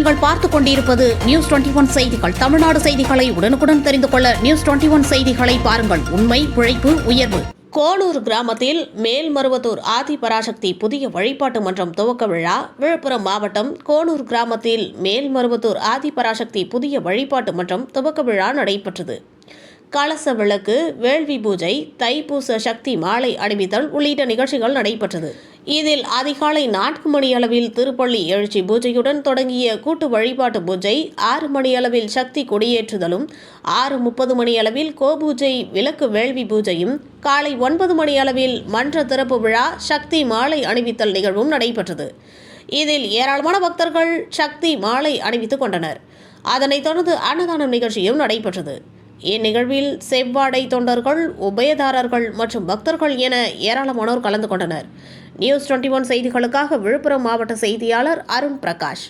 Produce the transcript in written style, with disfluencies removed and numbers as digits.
நீங்கள் பார்த்துக் கொண்டிருப்பது நியூஸ் 21 செய்திகள். தமிழ்நாடு செய்திகளை உடனுக்குடன் தெரிந்து கொள்ள நியூஸ் 21 செய்திகளை பாருங்கள். உண்மை, உழைப்பு, உயர்வு. கோனூர் கிராமத்தில் மேல்மருவத்தூர் ஆதிபராசக்தி புதிய வழிபாட்டு மன்றம் துவக்க விழா. விழுப்புரம் மாவட்டம் கோனூர் கிராமத்தில் மேல்மருவத்தூர் ஆதிபராசக்தி புதிய வழிபாட்டு மன்றம் துவக்க விழா நடைபெற்றது. கலச விளக்கு, வேள்வி பூஜை, தைப்பூச சக்தி மாலை அணிவித்தல் உள்ளிட்ட நிகழ்ச்சிகள் நடைபெற்றது. இதில் அதிகாலை 4 மணி அளவில் திருப்பள்ளி எழுச்சி பூஜையுடன் தொடங்கிய கூட்டு வழிபாட்டு பூஜை, 6 மணி அளவில் சக்தி கொடியேற்றுதலும், 6:30 மணி அளவில் கோபூஜை விளக்கு வேள்வி பூஜையும், காலை 9 மணி அளவில் மன்ற திறப்பு விழா சக்தி மாலை அணிவித்தல் நிகழ்வும் நடைபெற்றது. இதில் ஏராளமான பக்தர்கள் சக்தி மாலை அணிவித்துக் கொண்டனர். அதனைத் தொடர்ந்து அன்னதானம் நிகழ்ச்சியும் நடைபெற்றது. இந்நிகழ்வில் செவ்வாடை தொண்டர்கள், உபயதாரர்கள் மற்றும் பக்தர்கள் என ஏராளமானோர் கலந்து கொண்டனர். நியூஸ் 21 செய்திகளுக்காக விழுப்புரம் மாவட்ட செய்தியாளர் அருண் பிரகாஷ்.